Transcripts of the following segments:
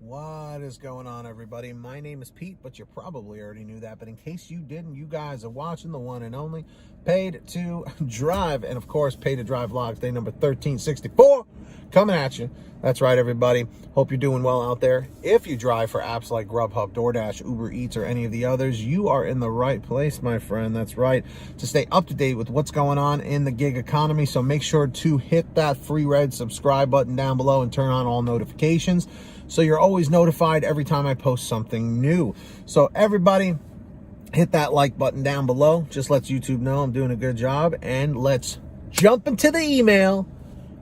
What is going on, everybody? My name is Pete, but you probably already knew that. But in case you didn't, you guys are watching the one and only Paid to Drive. And of course, Paid to Drive Vlogs, day number 1364, coming at you. That's right, everybody. Hope you're doing well out there. If you drive for apps like Grubhub, Doordash, Uber Eats, or any of the others, you are in the right place, my friend. That's right. To stay up to date with what's going on in the gig economy, so make sure to hit that free red subscribe button down below and turn on all notifications, so you're always notified every time I post something new. So everybody, hit that like button down below. Just lets YouTube know I'm doing a good job. And let's jump into the email.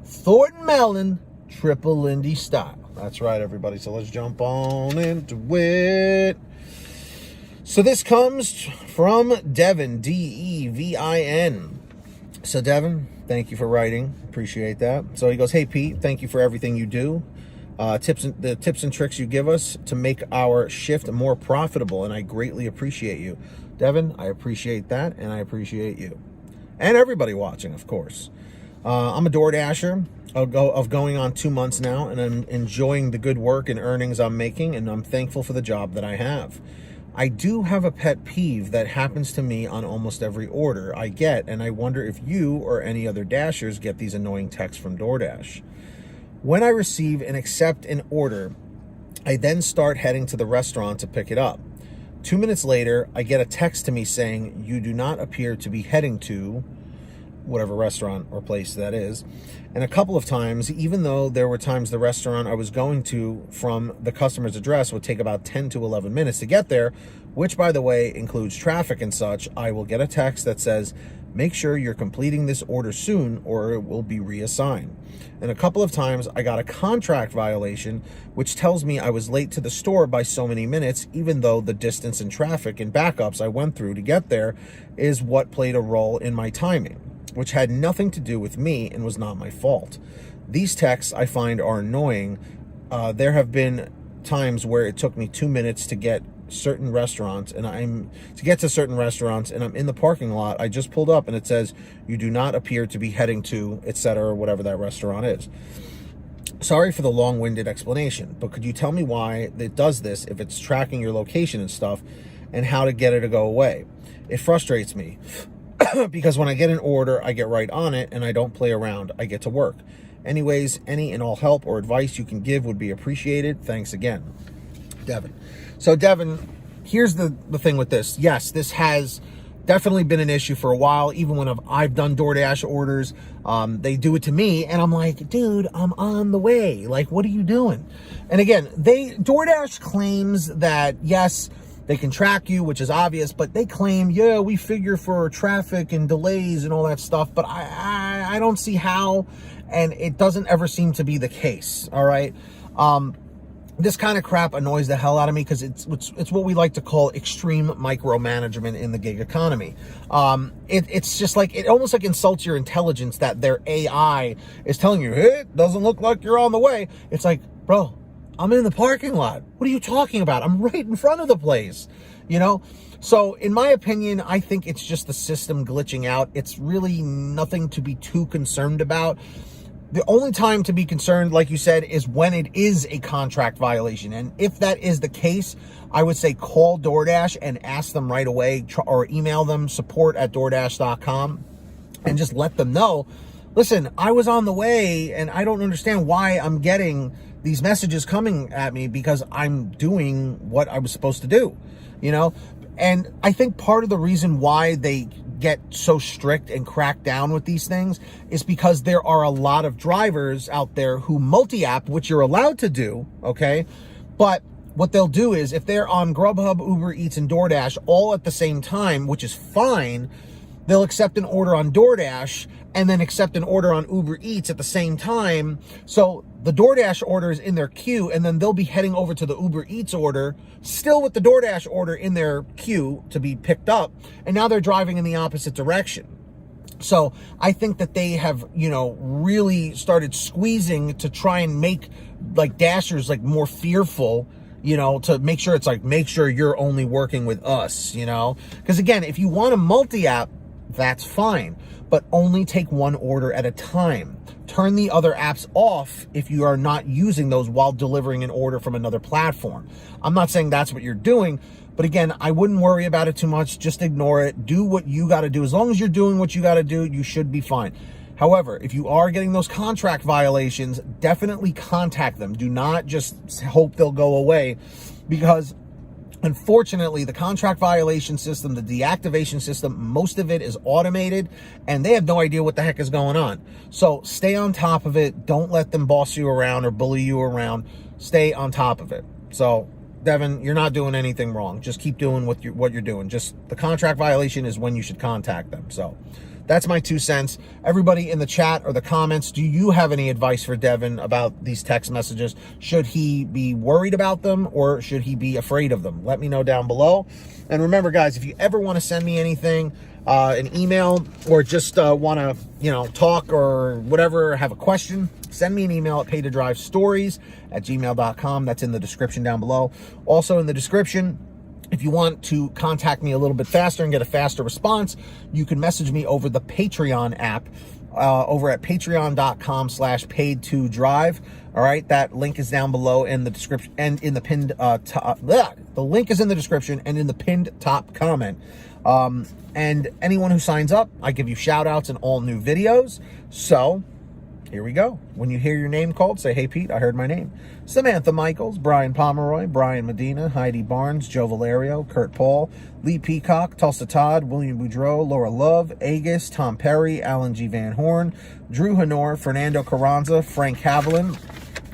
Thornton Mellon, Triple Lindy style. That's right, everybody. So let's jump on into it. So this comes from Devin, D-E-V-I-N. So Devin, thank you for writing. Appreciate that. So he goes, "Hey Pete, thank you for everything you do. The tips and tricks you give us to make our shift more profitable, and I greatly appreciate you." Devin, I appreciate that, and I appreciate you. And everybody watching, of course. I'm a DoorDasher of going on 2 months now, and I'm enjoying the good work and earnings I'm making, and I'm thankful for the job that I have. I do have a pet peeve that happens to me on almost every order I get, and I wonder if you or any other Dashers get these annoying texts from DoorDash. When I receive and accept an order, I then start heading to the restaurant to pick it up. 2 minutes later, I get a text to me saying, "You do not appear to be heading to," whatever restaurant or place that is. And a couple of times, even though there were times the restaurant I was going to from the customer's address would take about 10 to 11 minutes to get there, which, by the way, includes traffic and such, I will get a text that says, "Make sure you're completing this order soon or it will be reassigned." And a couple of times I got a contract violation, which tells me I was late to the store by so many minutes, even though the distance and traffic and backups I went through to get there is what played a role in my timing, which had nothing to do with me and was not my fault. These texts I find are annoying. There have been times where it took me 2 minutes to get certain restaurants and I'm in the parking lot. I just pulled up and it says, "You do not appear to be heading to," etc., or whatever that restaurant is. Sorry for the long-winded explanation, but could you tell me why it does this if it's tracking your location and stuff, and how to get it to go away? It frustrates me because when I get an order, I get right on it and I don't play around. I get to work. Anyways, any and all help or advice you can give would be appreciated. Thanks again. Devin. So Devin, here's the thing with this. Yes, this has definitely been an issue for a while. Even when I've done DoorDash orders, they do it to me and I'm like, dude, I'm on the way. Like, what are you doing? And again, DoorDash claims that, yes, they can track you, which is obvious, but they claim, yeah, we figure for traffic and delays and all that stuff, but I don't see how, and it doesn't ever seem to be the case, all right? This kind of crap annoys the hell out of me because it's what we like to call extreme micromanagement in the gig economy. It's just like, it almost like insults your intelligence that their AI is telling you, "Hey, it doesn't look like you're on the way." It's like, bro, I'm in the parking lot. What are you talking about? I'm right in front of the place, you know? So in my opinion, I think it's just the system glitching out. It's really nothing to be too concerned about. The only time to be concerned, like you said, is when it is a contract violation. And if that is the case, I would say call DoorDash and ask them right away, or email them support@doordash.com, and just let them know, listen, I was on the way and I don't understand why I'm getting these messages coming at me because I'm doing what I was supposed to do, you know? And I think part of the reason why they get so strict and crack down with these things is because there are a lot of drivers out there who multi-app, which you're allowed to do, okay? But what they'll do is, if they're on Grubhub, Uber Eats, and DoorDash all at the same time, which is fine, they'll accept an order on DoorDash and then accept an order on Uber Eats at the same time. So the DoorDash order is in their queue, and then they'll be heading over to the Uber Eats order, still with the DoorDash order in their queue to be picked up. And now they're driving in the opposite direction. So I think that they have, you know, really started squeezing to try and make like Dashers like more fearful, you know, to make sure it's like, make sure you're only working with us, you know? Because again, if you want a multi-app, that's fine, but only take one order at a time. turn the other apps off if you are not using those while delivering an order from another platform. I'm not saying that's what you're doing, but again, I wouldn't worry about it too much. Just ignore it. Do what you got to do. As long as you're doing what you got to do, you should be fine. However, if you are getting those contract violations, definitely contact them. Do not just hope they'll go away, because unfortunately, the contract violation system, the deactivation system, most of it is automated, and they have no idea what the heck is going on. So stay on top of it. Don't let them boss you around or bully you around. Stay on top of it. So, Devin, you're not doing anything wrong. Just keep doing what you're doing. Just the contract violation is when you should contact them. So that's my 2 cents. Everybody in the chat or the comments, do you have any advice for Devin about these text messages? Should he be worried about them, or should he be afraid of them? Let me know down below. And remember, guys, if you ever want to send me anything, an email, or just want to, talk or whatever, have a question, send me an email at paytodrivestories@gmail.com. That's in the description down below. Also in the description, if you want to contact me a little bit faster and get a faster response, you can message me over the Patreon app over at patreon.com/paid2drive. All right, that link is down below in the description and in the pinned the link is in the description and in the pinned top comment. And anyone who signs up, I give you shout outs in all new videos. So here we go. When you hear your name called, say, "Hey, Pete, I heard my name." Samantha Mikles, Brian Pomeroy, Brian Medina, Heidi Barnes, Joe Valerio, Kurt Paul, Lee Peacock, Tulsa Todd, William Boudreau, Laura Love, Agus, Tom Perry, Alan G. Van Horn, Drew Honor, Fernando Carranza, Frank Haviland,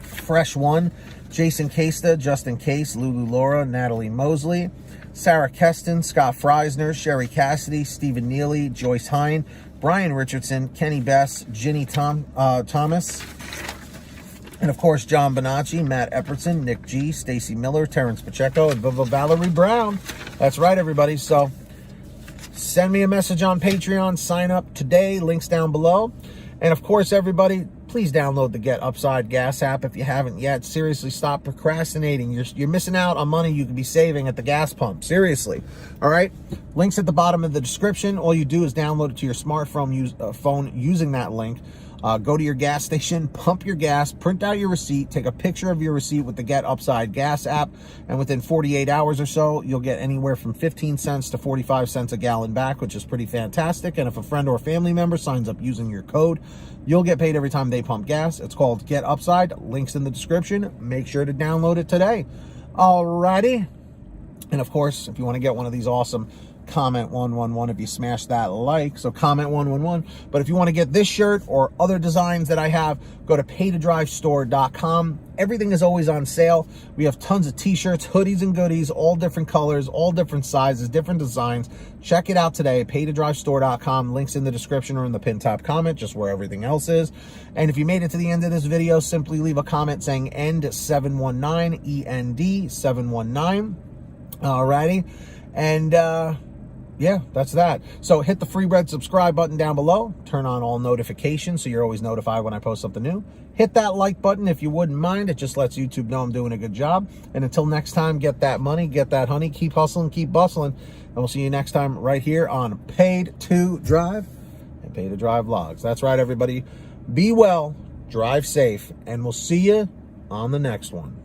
Fresh One, Jason Casta, Justin Case, Lulu Laura, Natalie Mosley, Sarah Keston, Scott Freisner, Sherry Cassidy, Stephen Neely, Joyce Hine, Brian Richardson, Kenny Bess, Ginny Thomas, and of course, John Bonacci, Matt Epperson, Nick G, Stacy Miller, Terrence Pacheco, and Valerie Brown. That's right, everybody. So send me a message on Patreon. Sign up today. Links down below. And of course, everybody, please download the Get Upside Gas app if you haven't yet. Seriously, stop procrastinating. You're missing out on money you could be saving at the gas pump. Seriously. All right? Links at the bottom of the description. All you do is download it to your smartphone phone using that link. Go to your gas station, pump your gas, print out your receipt, take a picture of your receipt with the Get Upside Gas app, and within 48 hours or so, you'll get anywhere from 15 cents to 45 cents a gallon back, which is pretty fantastic. And if a friend or family member signs up using your code, you'll get paid every time they pump gas. It's called Get Upside. Links in the description. Make sure to download it today. Alrighty. And of course, if you want to get one of these awesome, comment 111 if you smash that like. So comment 111. But if you want to get this shirt or other designs that I have, go to paytodrivestore.com. Everything is always on sale. We have tons of t-shirts, hoodies, and goodies, all different colors, all different sizes, different designs. Check it out today, paytodrivestore.com. Links in the description or in the pinned top comment, just where everything else is. And if you made it to the end of this video, simply leave a comment saying END719, END719. Alrighty. And yeah, that's that. So hit the free red subscribe button down below. Turn on all notifications so you're always notified when I post something new. Hit that like button if you wouldn't mind. It just lets YouTube know I'm doing a good job. And until next time, get that money, get that honey, keep hustling, keep bustling. And we'll see you next time right here on Paid to Drive and Pay to Drive Vlogs. That's right, everybody. Be well, drive safe, and we'll see you on the next one.